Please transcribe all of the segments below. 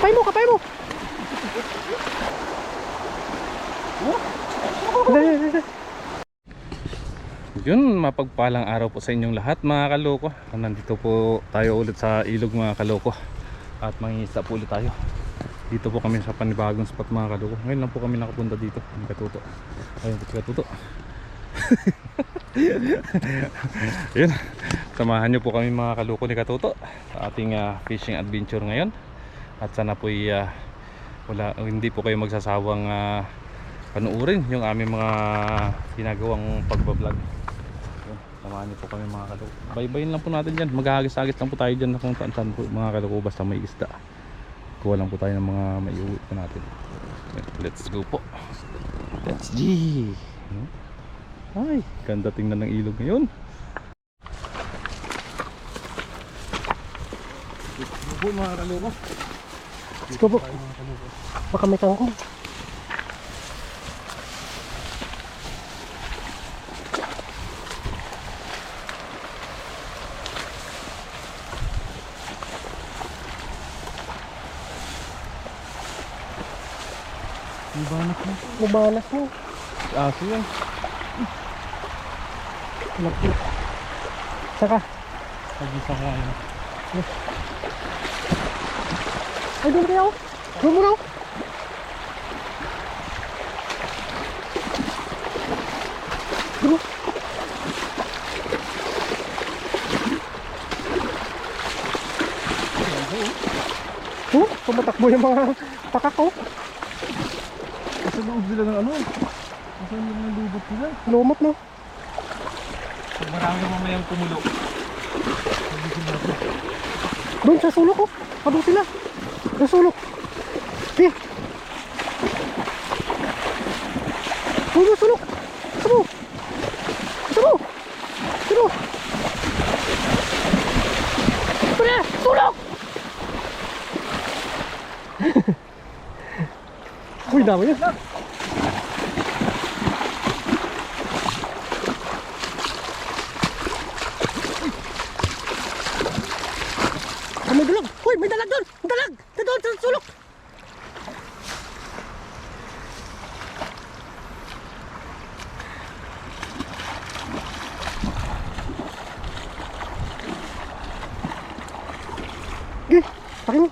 Kapay mo, kapay mo. Yun, mapagpalang araw po sa inyong lahat mga kaloko. Nandito po tayo ulit sa ilog mga kaloko. At mangingisda po ulit tayo. Dito po kami sa panibagong spot mga kaloko. Ngayon lang po kami nakapunta dito. Ang Katuto. Ayun po si Katuto. Yun, samahan nyo po kami mga kaloko ni Katuto sa ating fishing adventure ngayon. At sana po hindi po kayo magsasawang panuurin yung aming mga ginagawang pagbablog. Samahan niyo po kami mga kaloko. Baybayin lang po natin dyan. Maghahagis-agis lang po tayo dyan na kung saan po mga kaloko. Basta may isda. Kuha lang po tayo ng mga maiuwi po natin. Let's go po. Let's G. Ay, ganda tingnan ng ilog ngayon. Let's go po mga kaloko. Let's go po. Baka may kangkong. Mabalas mo. Aso yan. Saka. Pag-isa ko ngayon. Ay, doon kayo. Doon mo na. Doon. Pumatakbo yung mga pakak ko. Nasa loob sila ng ano? Nasa loob ng lubot sila. Lumot no. Marami mamayang kumulo. Doon sa sulok ko. Habang sila. Sa sulok. Okay. Doon sa sulok. Sabo. Sabo. Sabo. Pare, sulok. Uy, dami yan. May dalag. Uy, may dalag doon. Dalag. Doon sa sulok. Gih, pakai mo.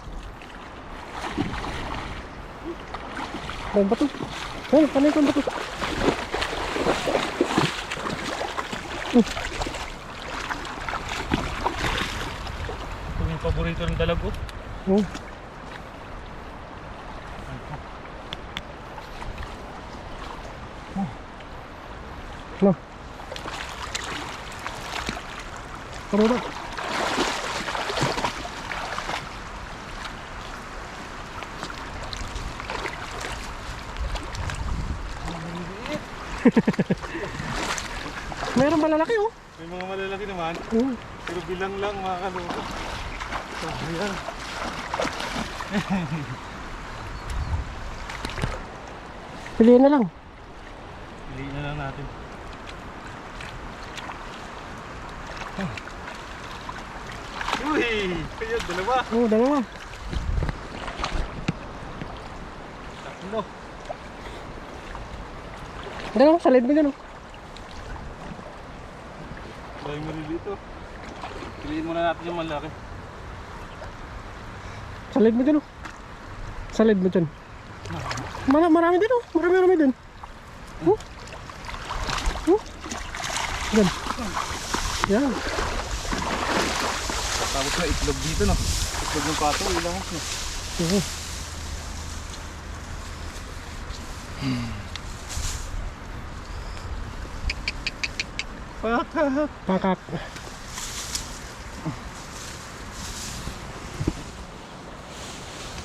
May bato. Ay, panay kong bato. Ito yung paborito ng dalag ko. No. Taro na. Mayroong malalaki oh. May mga malalaki naman. Pero bilang lang mga kaloko. Ayan. Piliin na lang. Piliin na lang natin. Uy! Kaya dalawa. Oo, dalawa. Tatlo. Dalawa, salid mo dyan oh. Dahil mo rin dito. Piliin muna natin yung malaki. Salid mo dyan oh. Salid mo dyan. Marami din oh. Marami din. Yan. Yan. Tapos na itlog dito no. Itlog ng pato, ilang no. Pakak. Pakak.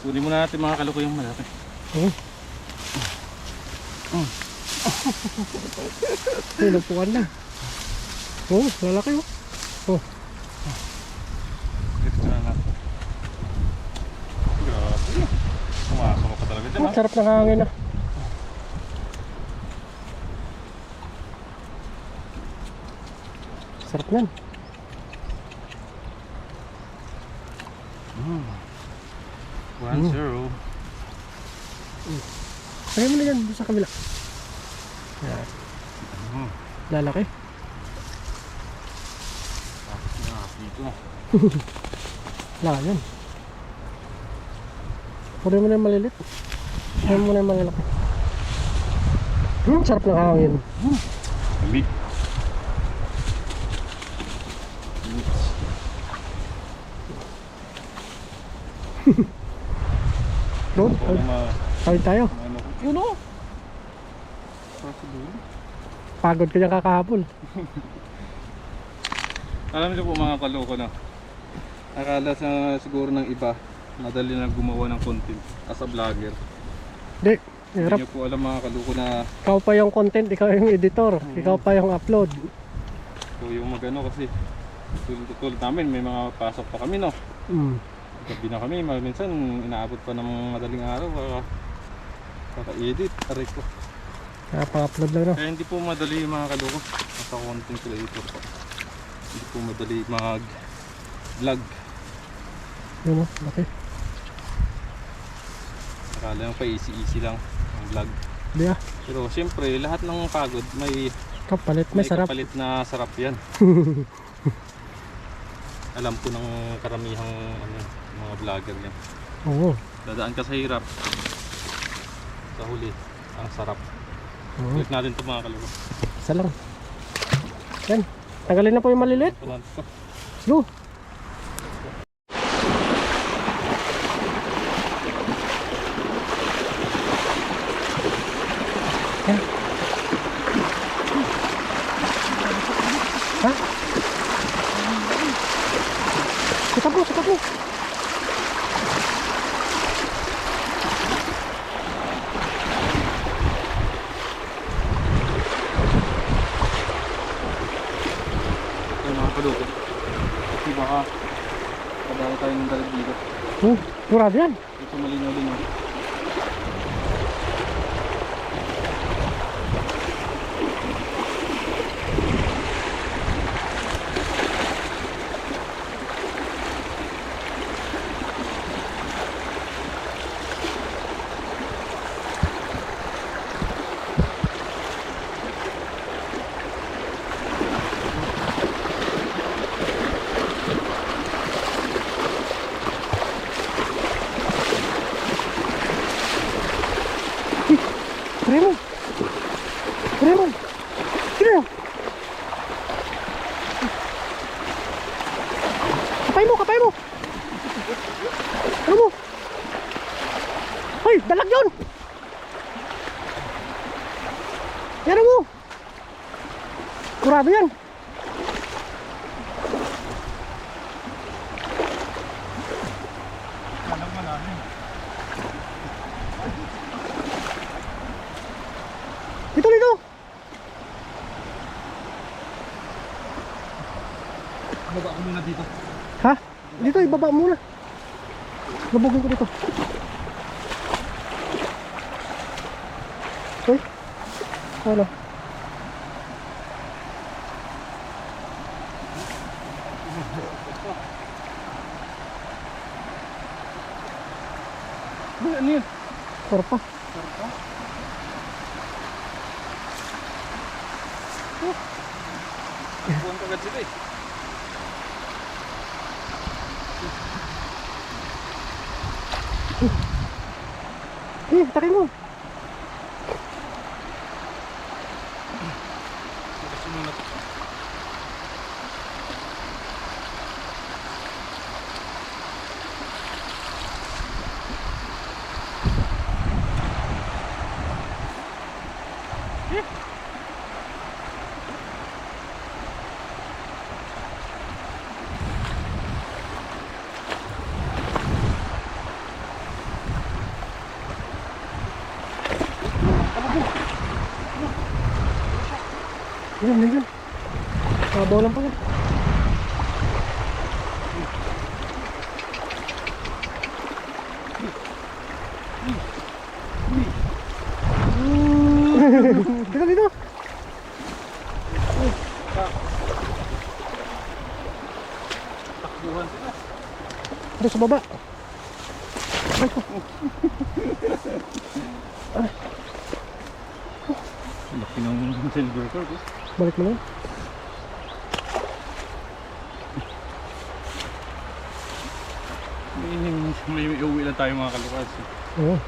Kunin muna natin mga kaloko yung malaki. Pinupuan na. Oh, lalaki oh. Oh. Dito na natin. Grabe. Pumasok ka talaga dyan ha. Sarap ng hangin ah. Sarap yan. 1-0. Lagay mo na yan doon sa kabila. Yan. Hmm. Lalaki. Dito. Wala yan. Pwede mo na yung malilit. Pwede mo na yung malalaki. Sarap ng hangin. Lamig. Bro, kawin tayo. Yun o. Pagod ka dyan kakahapon. Alam niyo po mga kaloko na akala sa siguro ng iba madali na gumawa ng content as a vlogger. Hindi, Hindi hirap. niyo po alam mga kaloko na Ikaw pa yung content, ikaw yung editor, ikaw pa yung upload. po yung magano kasi tulad namin may mga pasok pa kami no. Mm. Gabi na kami, minsan inaabot pa ng madaling araw para edit, aray ko. Kaya pa-upload lang no. Kaya hindi po madali mga kaloko as a content creator po. Hindi po madali mag-vlog. Yun o, laki. Akala yung pa easy lang ang vlog. Hindi ah, Pero siyempre lahat ng pagod may kapalit, may sarap. kapalit na sarap yan. Alam ko ng karamihang mga vlogger yan. Oo. Dadaan ka sa hirap. Sa huli, ang sarap. Oo. Click natin ito mga kaloko. Isa lang. Yan, tanggalin na po yung maliliit. Let's go. Yan. Ha? Sikat mo, sikat mo. Ito mga kaloko. Kasi baka kadali tayo ng dalag dito. Murado yan. Ito malinaw-linaw. Raymond! Raymond! Sino? Kapay mo, kapay mo! Ano mo? Hoy, dalag yun! Yan mo! Kurado yan! Dito, dito! Baba ko muna dito. Ha? Dito, ibaba muna. Labugin ko dito. Hoy. Ano? Ano yun? Sarpa. Buwan ka agad sila eh. Takin mo. Kasi muna ito. Yan, yan. Mabaw lang pa yan. Dito, dito. Takbuhan sila. Dito sa baba. Laki ng silver carp. Balik mo na. May uwi lang tayo mga kalukas. Oo.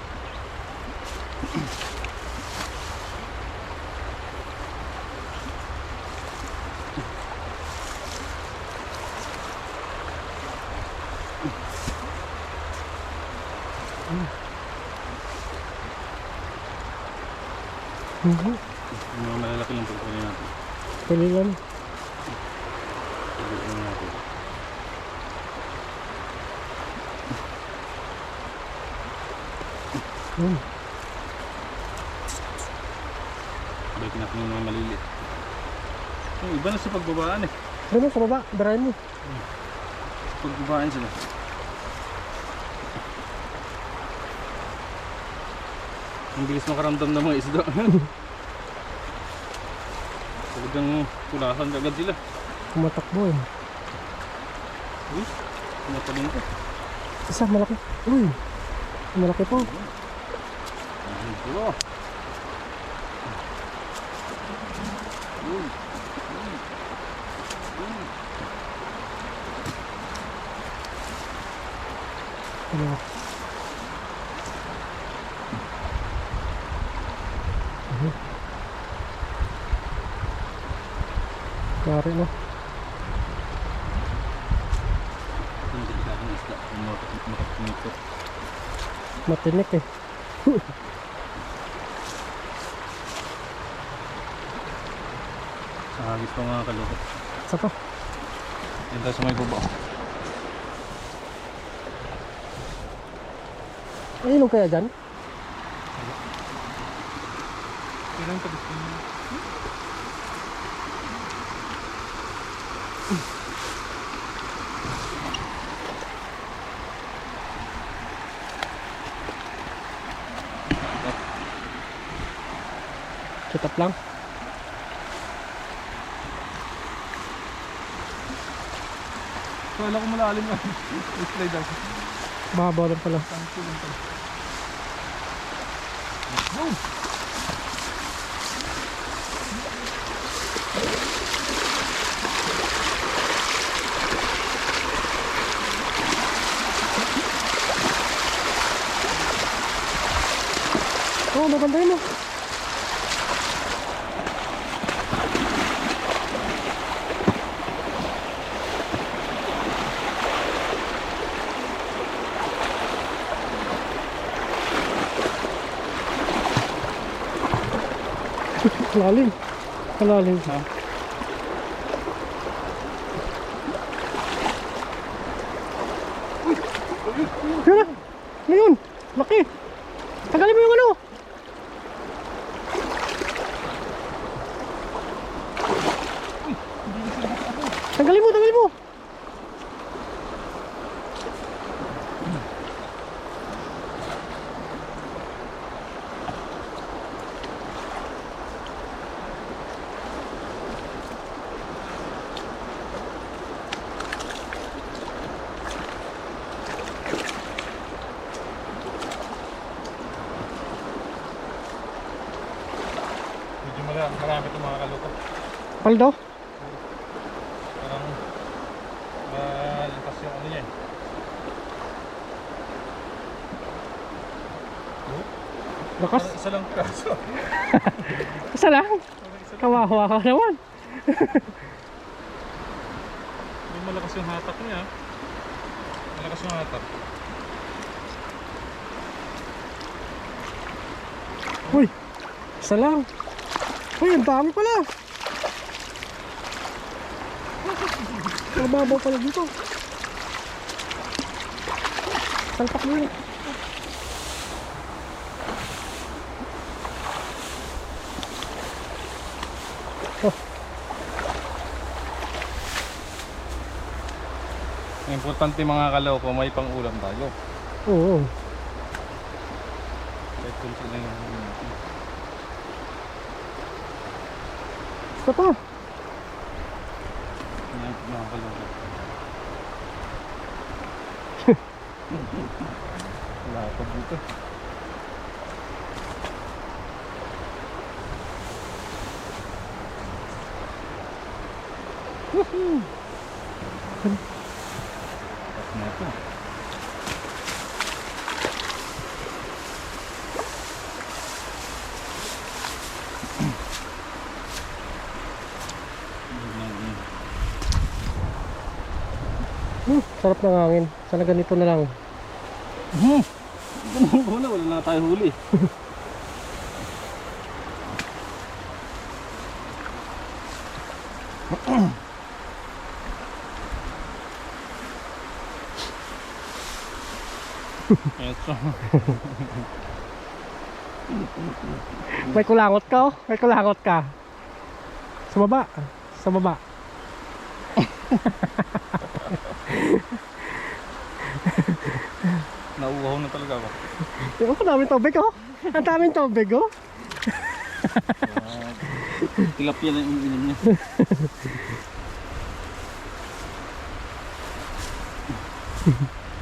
Yung mga malalaki lang pagkunin natin. Pwede lang. Pagkunin natin. Balikin natin yung mga maliliit. Oh, iba na sa pagbabaan eh. Doon mo, sa baba. Darayan mo. Pagbabaan sila. Ang bilis makaramdam ng mga isda. Talagang kulasan agad sila. Kumatakbo eh. Uy, kumatalong ko. Isa, malaki. Uy. Malaki po. Ito. Ano? Kari na. Ang delikadong isda. Makapunito. Matinik eh. Sa hagis pa mga kalukot. Isa pa. Yan tayo sa may baba. Ay, ilog kaya dyan? Pero yung tabis ko. Sit up lang. Kala ko malalim na. I-slide ako. Mahaba lang pala. Tangko lang pala. Oo, mabandayin mo. Lalim. Kalalim. Ha? Yan na. Ngayon. Laki. Tagalin mo yung ano. Tanggalin mo, tanggalin mo. Medyo marami itong mga kalukot. Paldo. Parang malakas yung ano yan. Lakas. Parang isa lang kaso. Isa lang. Kawawa ka naman. May malakas yung hatak niya. Malakas yung hatak. Uy. Isa lang. Uy, ang dami pala. Mababaw pala dito. Salpak mo yun. Oh, Ang importante mga kaloko, may pang-ulam tayo. oo. Kahit kung sila yung Isa pa. mga kaloko. Lapad dito. Woohoo! Tapos na ito. Sarap ng hangin. Sana ganito na lang. Wala na tayo huli. Ito. May kulangot ka oh. May kulangot ka. Sa baba. Sa baba. Nauuhaw na talaga ako. Ang daming tubig oh. Ang daming tubig oh. Tilapia na yung inom niya.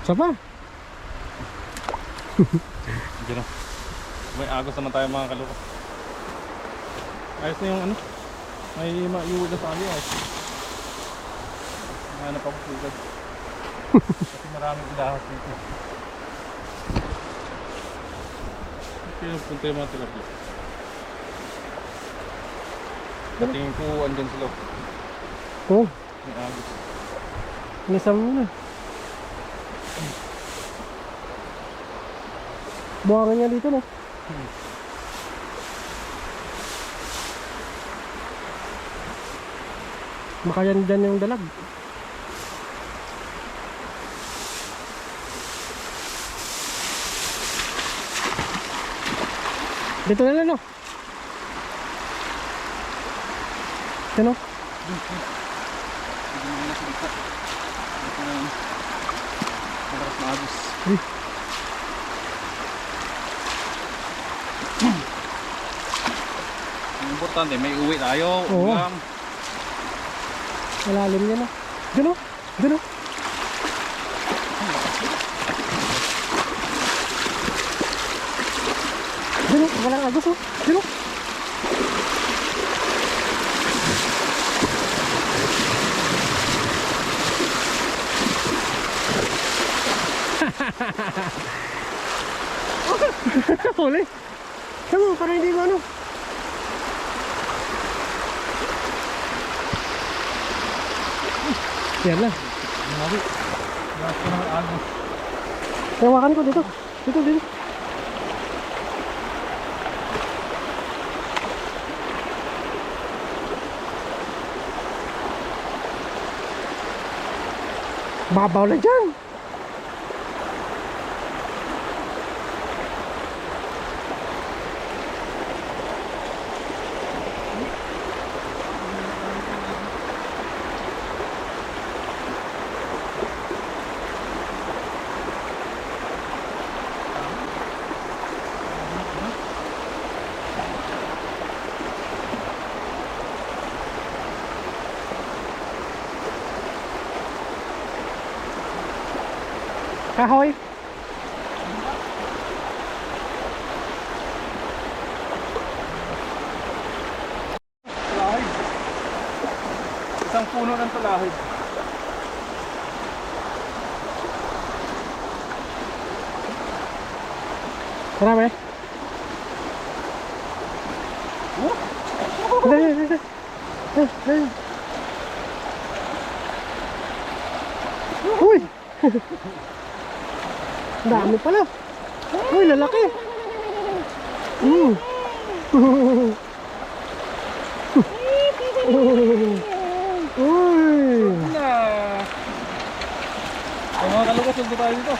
Saba. Diyan na. May agos naman tayo mga kaloko. Ayos na yung ano. May maiuwi na sa ali. Ayos. Hanap ako sugad. Kasi maraming ilahas dito. Kaya punta yung mga tilapia. Tingin ko andyan sila. Oh. May agos. Nisam mo na. Buwangan niya dito no. Baka yan dyan yung dalag. Dito na lang no. Yan no. Hindi mo na salita. Ito na yun. Madaras na agos. Ang importante, may uwi tayo. Oo. Ulam. Malalim yan no. Dyan no. Dyan no. Dyan no. Walang agos oh. Dyan no. Huli. Kamu parang hindi mo ano. Yan na. Grabe. Grabe ko naman agos. Hawakan ko dito. Dito, dito. Babaw na dyan. Kahoy. Talahid. Isang puno ng talahid. Marami. Dali, dali. Dali. Uy! Dami pala. Uy, lalaki. Uy! Na! Ay, mga kalukas, huwag tayo dito.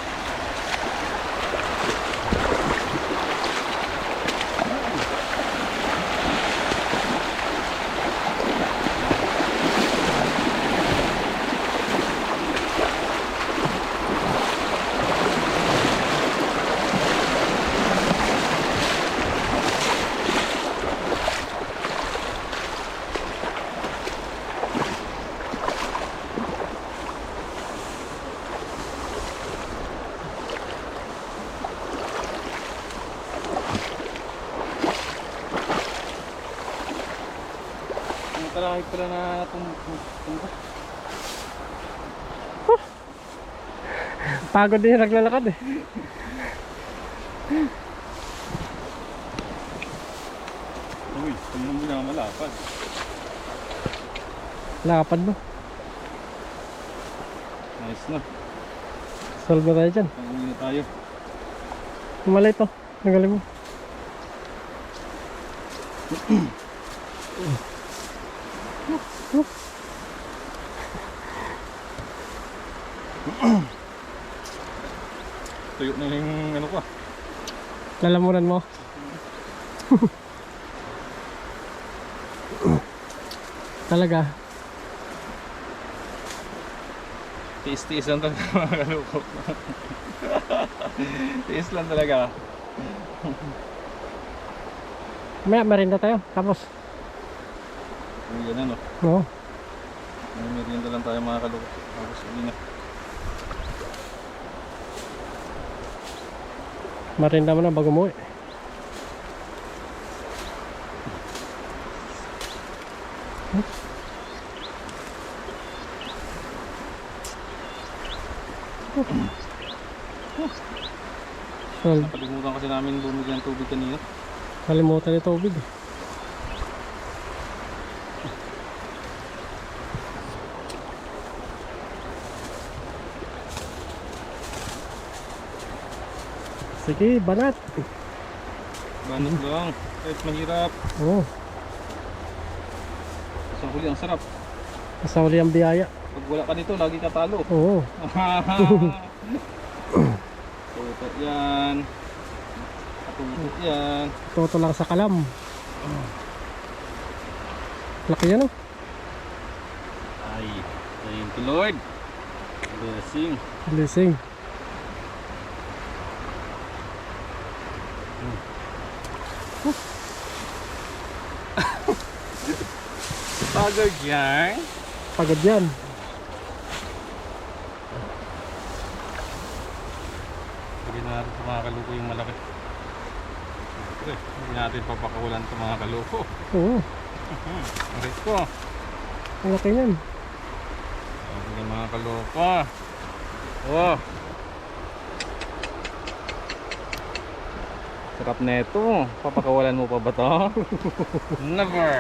marami pala na tumba. Pagod din yung naglalakad eh. Uy, tingnan mo na malapad. Lakapad mo. Nice na. Solve na tayo dyan. Panguwi na tayo. Malay to. Nagaling mo. Tuyo na yung ano ko. Lalamunan mo. Talaga. Tiis-tiis lang talaga mga kaloko. Tiis lang talaga. May merinda tayo. Tapos. Yan ano. Oo. May merienda lang tayo mga kaloko. Tapos uwi na. Merinda mo na bago mo eh. Sol, Nakalimutan kasi namin bumili ng tubig kanina. kalimutan yung tubig eh. Sige, banat. Banat lang. Kahit mahirap. Oo. Sa huli ang sarap. Kasawali ang biyaya. Pag wala ka dito, lagi ka talo. Oo. Tuto yan. Tuto yan. Toto lang sa kalam. Laki yan oh. Ay, thank you Lord. Blessing. Blessing. Pagod yan. Pagod yan. Hindi natin sa mga kaluko yung malaki. Siyempre, hindi natin papakawalan sa mga kaluko. Oo. Arit ko. Ang laki yan. Sabi ng mga kaluko. Oh. Sarap neto. Papakawalan mo pa ba to? Never.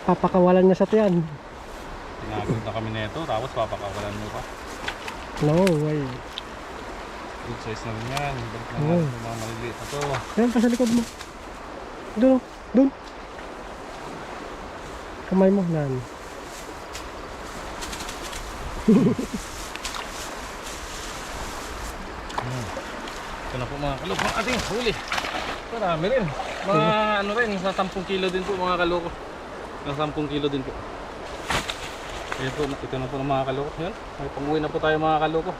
Papakawalan niya sa tiyan. Tinagod na kami neto. Tapos papakawalan mo pa. No way. Good size na rin yan. Balik na Oo. natin yung mga maliliit na to. Yan pa sa likod mo. Doon oh. Doon. Kamay mo. Nan. Ito na po mga kaloko ang ating huli. Marami rin. Mga ano rin, sa 10 kilo din po mga kaloko. Nasa 10 kilo din po. Ayan po, ito na po ng mga kaloko. Yan, may pang-uwi na po tayo mga kaloko.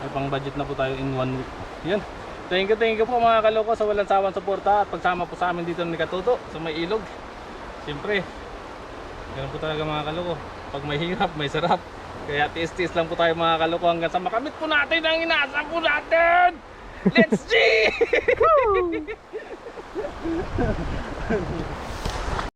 May pang-budget na po tayo in 1 week. Yan. Thank you po mga kaloko sa walang sawang suporta at pagsama po sa amin dito ni Katuto sa may ilog. Siyempre, ganun po talaga mga kaloko. Pag may hirap, may sarap. Kaya tiis-tiis lang po tayo mga kaloko hanggang sa makamit po natin ang inaasam po natin! Let's G!